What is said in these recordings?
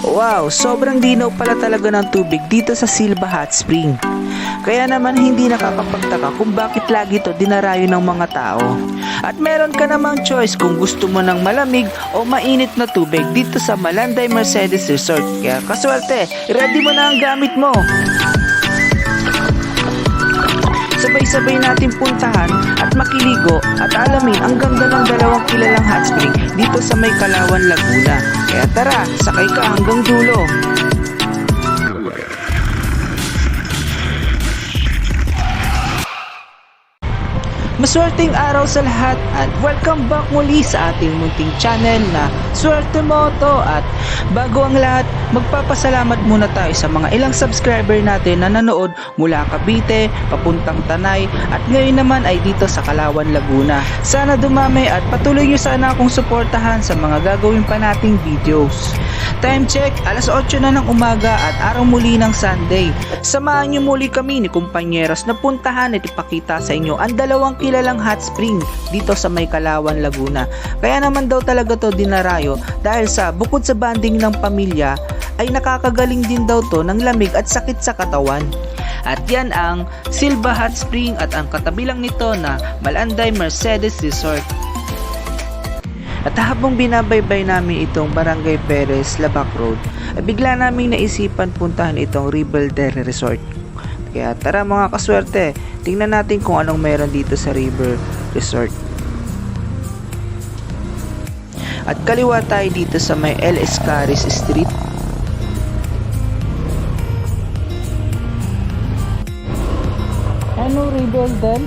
Wow, sobrang linaw pala talaga ng tubig dito sa Silva Hot Spring. Kaya naman hindi nakakapagtaka kung bakit lagi to dinarayo ng mga tao. At meron ka namang choice kung gusto mo ng malamig o mainit na tubig dito sa Malanday Mercedes Resort. Kaya kaswerte, ready mo na ang gamit mo. Sabay-sabay natin puntahan at makiligo at alamin ang ganda ng dalawang kilalang hot spring dito sa May Kalawan, Laguna. Kaya tara, sakay ka hanggang dulo. Maswerteng araw sa lahat at welcome back muli sa ating munting channel na Swerte Moto. At bago ang lahat, magpapasalamat muna tayo sa mga ilang subscriber natin na nanood mula Cavite, papuntang Tanay at ngayon naman ay dito sa Kalawan, Laguna. Sana dumami at patuloy nyo sana akong suportahan sa mga gagawin pa nating videos. Time check, alas 8 na ng umaga at araw muli ng Sunday. Samahan nyo muli kami ni kumpanyeros na puntahan at ipakita sa inyo ang dalawang kilalang hot spring dito sa May Kalawan, Laguna. Kaya naman daw talaga to dinarayo dahil sa bukod sa banding ng pamilya ay nakakagaling din daw to ng lamig at sakit sa katawan. At yan ang Silva Hot Spring at ang katabilang nito na Malanday Mercedes Resort. At habang binabaybay namin itong Barangay Perez, Labac Road, ay bigla naming naisipan puntahan itong Rebel Del Resort. Kaya tara mga kaswerte, tingnan natin kung anong meron dito sa Rebel Resort. At kaliwa tayo dito sa may L. Escaris Street. Ano Rebel Del?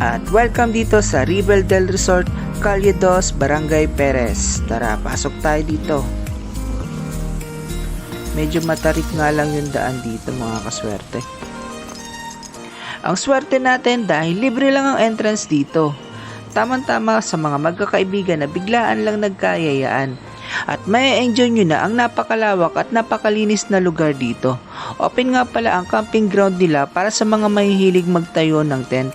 At welcome dito sa Rebel Del Resort, Calle 2, Barangay Perez. Tara, pasok tayo dito. Medyo matarik nga lang yung daan dito mga kaswerte. Ang swerte natin dahil libre lang ang entrance dito. Tamang-tama sa mga magkakaibigan na biglaan lang nagkayayaan. At may enjoy nyo na ang napakalawak at napakalinis na lugar dito. Open nga pala ang camping ground nila para sa mga mahihilig magtayo ng tent.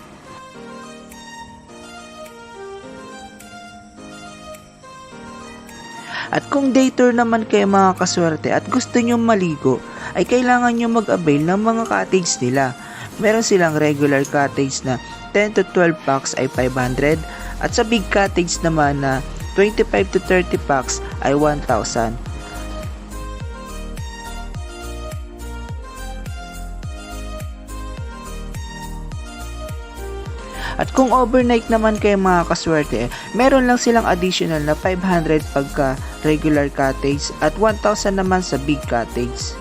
At kung day tour naman kayo mga kaswerte at gusto nyo maligo, ay kailangan nyo mag-avail ng mga cottage nila. Meron silang regular cottage na 10 to 12 packs ay 500 at sa big cottage naman na 25 to 30 packs ay 1,000. At kung overnight naman kayo mga kaswerte, meron lang silang additional na 500 pagka regular cottage at 1,000 naman sa big cottage.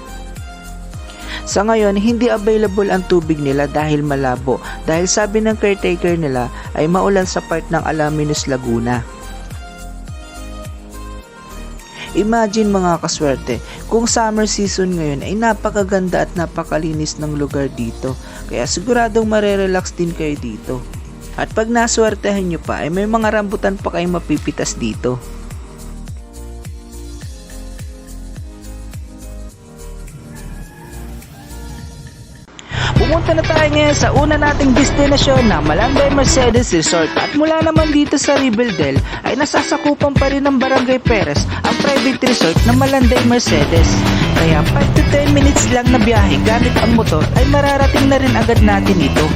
Sa ngayon, hindi available ang tubig nila dahil malabo, dahil sabi ng caretaker nila ay maulan sa part ng Alaminos, Laguna. Imagine mga kaswerte, kung summer season ngayon ay napakaganda at napakalinis ng lugar dito, kaya siguradong marerelax din kayo dito. At pag naswertehan nyo pa ay may mga rambutan pa kayong mapipitas dito. Pumunta na tayo ngayon sa una nating destinasyon na Malanday Mercedes Resort. At mula naman dito sa Rebel Del ay nasasakupan pa rin ng Barangay Perez ang private resort na Malanday Mercedes. Kaya 5 to 10 minutes lang na biyahe gamit ang motor ay mararating na rin agad natin ito.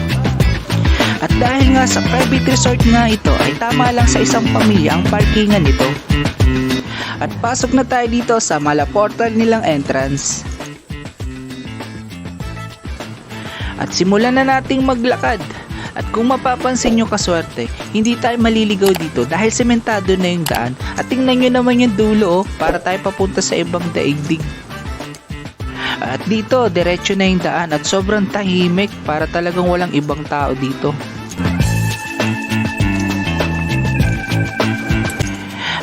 At dahil nga sa private resort nga ito ay tama lang sa isang pamilya ang parkingan nito. At pasok na tayo dito sa malaportal nilang entrance. At simulan na nating maglakad. At kung mapapansin nyo kaswerte, hindi tayo maliligaw dito dahil sementado na yung daan. At tingnan nyo naman yung dulo para tayo papunta sa ibang daigdig. At dito, diretso na yung daan at sobrang tahimik para talagang walang ibang tao dito.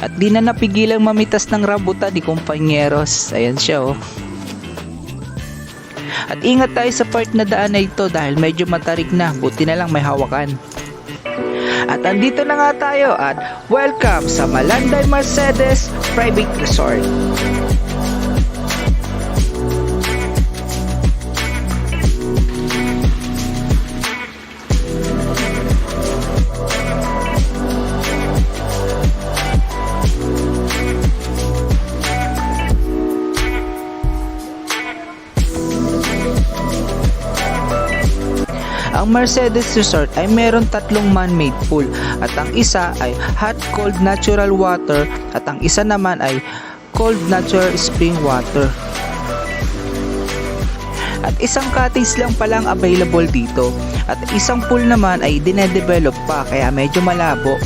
At di na napigilang mamitas ng rambutan ni kumpanyeros. Ayan siya oh. At ingat tayo sa part na daan na ito dahil medyo matarik na, buti na lang may hawakan. At andito na nga tayo at welcome sa Malanday Mercedes Private Resort. Ang Mercedes Resort ay meron 3 man-made pool at ang isa ay hot cold natural water at ang isa naman ay cold natural spring water. At isang cottage lang palang available dito at isang pool naman ay dinedevelop pa kaya medyo malabo.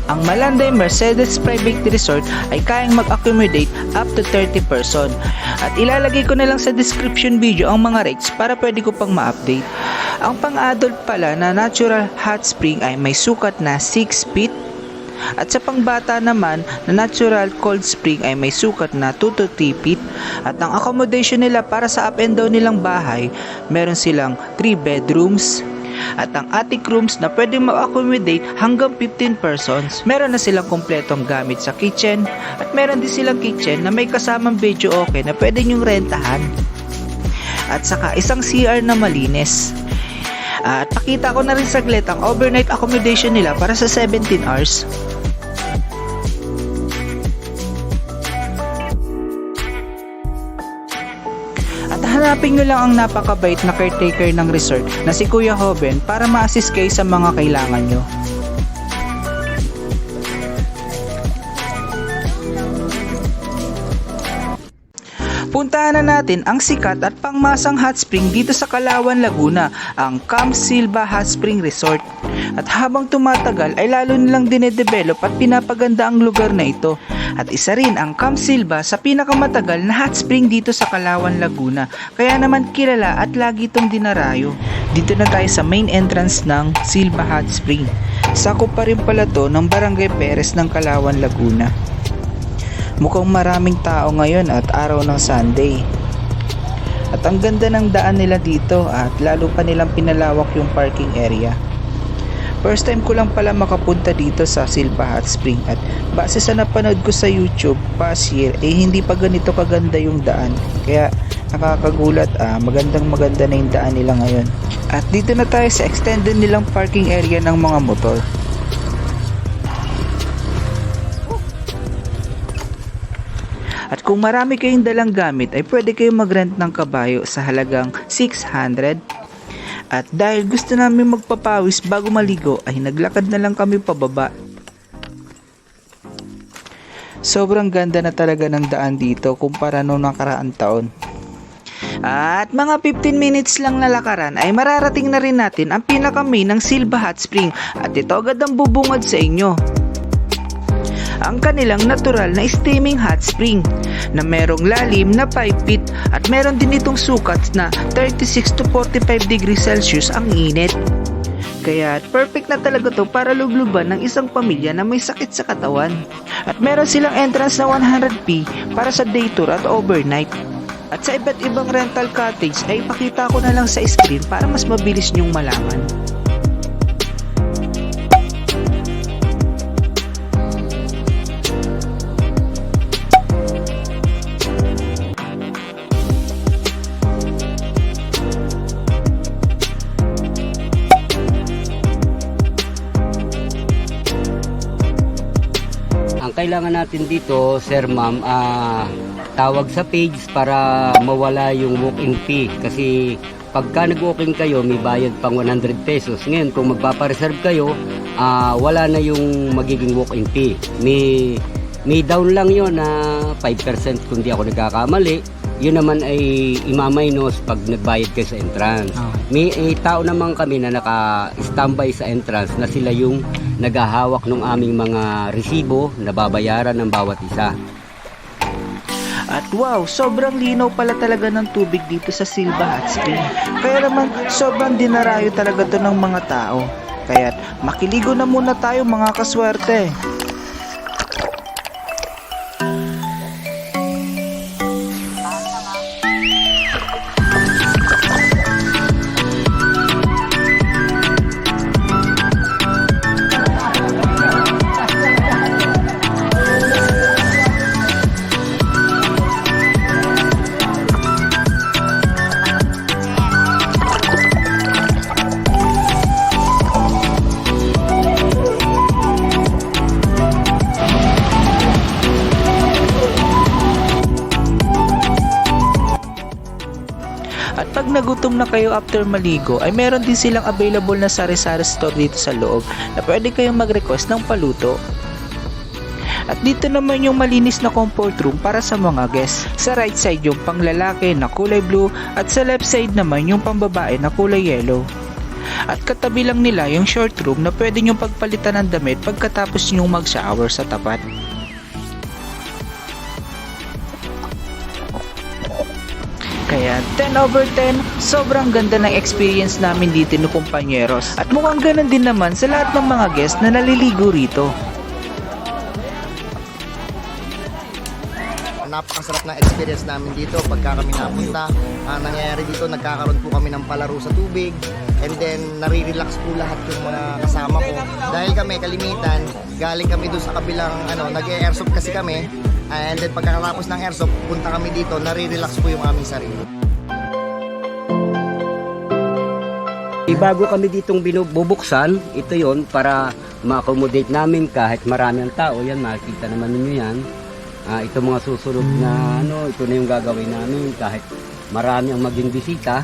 Ang Malanday Mercedes Private Resort ay kayang mag-accommodate up to 30 person. At ilalagay ko na lang sa description video ang mga rates para pwede ko pang ma-update. Ang pang-adult pala na natural hot spring ay may sukat na 6 feet. At sa pangbata naman na natural cold spring ay may sukat na 2 to 3 feet. At ang accommodation nila para sa up and down nilang bahay, meron silang 3 bedrooms. At ang attic rooms na pwedeng mag-accommodate hanggang 15 persons. Meron na silang kompletong gamit sa kitchen at meron din silang kitchen na may kasamang video okay na pwede nyong rentahan. At saka isang CR na malinis. At pakita ko na rin saglit ang overnight accommodation nila para sa 17 hours. At hanapin nyo lang ang napakabait na caretaker ng resort na si Kuya Hoben para ma-assist kayo sa mga kailangan nyo. Puntahan na natin ang sikat at pangmasang hot spring dito sa Calauan, Laguna, ang Camp Silva Hot Spring Resort. At habang tumatagal ay lalo nilang dinedevelop at pinapaganda ang lugar na ito. At isa rin ang Camp Silva sa pinakamatagal na hot spring dito sa Calauan, Laguna. Kaya naman kilala at lagi itong dinarayo. Dito na tayo sa main entrance ng Silva Hot Spring. Sakop pa rin pala to ng Barangay Perez ng Calauan, Laguna. Mukhang maraming tao ngayon at araw ng Sunday. At ang ganda ng daan nila dito at lalo pa nilang pinalawak yung parking area. First time ko lang pala makapunta dito sa Silva Hot Spring at base sa napanood ko sa YouTube past year hindi pa ganito kaganda yung daan. Kaya nakakagulat, maganda na yung daan nila ngayon. At dito na tayo sa extended nilang parking area ng mga motor. At kung marami kayong dalang gamit ay pwede kayong mag-rent ng kabayo sa halagang 600. At dahil gusto namin magpapawis bago maligo ay naglakad na lang kami pababa. Sobrang ganda na talaga ng daan dito kumpara noong nakaraang taon. At mga 15 minutes lang na lakaran ay mararating na rin natin ang pinaka-main ng Silva Hot Spring at ito agad ang bubungad sa inyo. Ang kanilang natural na steaming hot spring na merong lalim na 5 feet at meron din itong sukat na 36 to 45 degrees Celsius ang init. Kaya perfect na talaga to para lubluban ng isang pamilya na may sakit sa katawan. At meron silang entrance na 100p para sa day tour at overnight. At sa iba't ibang rental cottage ay pakita ko na lang sa screen para mas mabilis nyong malaman. Ang kailangan natin dito, sir ma'am, tawag sa page para mawala yung walk-in fee. Kasi pagka nag-walk-in kayo, may bayad pang 100 pesos. Ngayon, kung magpapareserve kayo, wala na yung magiging walk-in fee. May down lang yon na 5% kung di ako nagkakamali. Yun naman ay imaminus pag nagbayad kayo sa entrance. May tao naman kami na naka-standby sa entrance na sila yung naghahawak ng aming mga resibo na babayaran ng bawat isa. At wow, sobrang linaw pala talaga ng tubig dito sa Silva Hot Spring. Kaya naman sobrang dinarayo talaga to ng mga tao. Kaya makiligo na muna tayo mga kaswerte. kapag nagutom na kayo after maligo ay meron din silang available na sari-sari store dito sa loob na pwede kayong mag-request ng paluto. At dito naman yung malinis na comfort room para sa mga guests. Sa right side yung panglalaki na kulay blue at sa left side naman yung pambabae na kulay yellow. At katabi lang nila yung short room na pwede nyong pagpalitan ng damit pagkatapos nyong mag-shower sa tapat. Kaya 10/10, sobrang ganda ng experience namin dito no kumpanyeros. At mukhang ganun din naman sa lahat ng mga guests na naliligo rito. Napakasarap na experience namin dito pagka kami napunta. Nangyayari dito, nagkakaroon po kami ng palaro sa tubig, and then nare-relax po lahat yung mga kasama ko. Dahil kami kalimitan, galing kami doon sa kabilang nag-airsoft kasi kami, and then pagkatapos ng airsoft, punta kami dito, nare-relax po yung aming sarili. Bago kami ditong bubuksan, ito yon para ma-accommodate namin kahit marami ang tao. Yan, makikita naman ninyo yan. Ito mga susunod na ito na yung gagawin namin kahit marami ang maging bisita,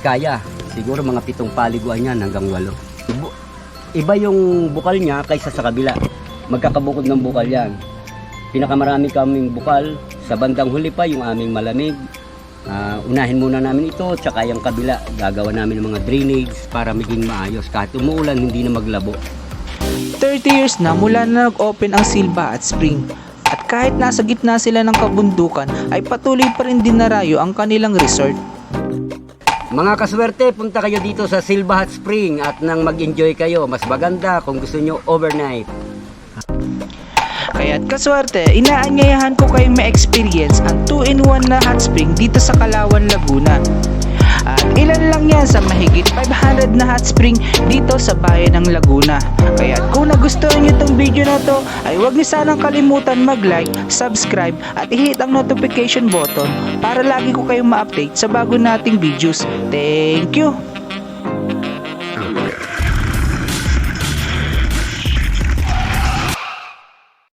kaya. Siguro mga 7 paliguan yan hanggang 8. Iba yung bukal niya kaysa sa kabila. Magkakabukod ng bukal yan. Pinakamarami kaming bukal. Sa bandang huli pa yung aming malamig. Unahin muna namin ito, tsaka yung kabila. Gagawa namin ng mga drainage para maging maayos. Kahit umuulan, hindi na maglabo. 30 years na mula na nag-open ang Silva Hot Spring. At kahit nasa gitna sila ng kabundukan ay patuloy pa rin dinarayo ang kanilang resort. Mga kaswerte, punta kayo dito sa Silva Hot Spring at nang mag-enjoy kayo. Mas maganda kung gusto nyo overnight. Kaya't kaswerte, inaanyayahan ko kayong ma-experience ang 2-in-1 na hot spring dito sa Kalawan, Laguna. At ilan lang yan sa mahigit 500 na hot spring dito sa bayan ng Laguna. Kaya kung nagustuhan nyo itong video na to, ay huwag niyo sanang kalimutan mag-like, subscribe at i-hit ang notification button para lagi ko kayong ma-update sa bago nating videos. Thank you!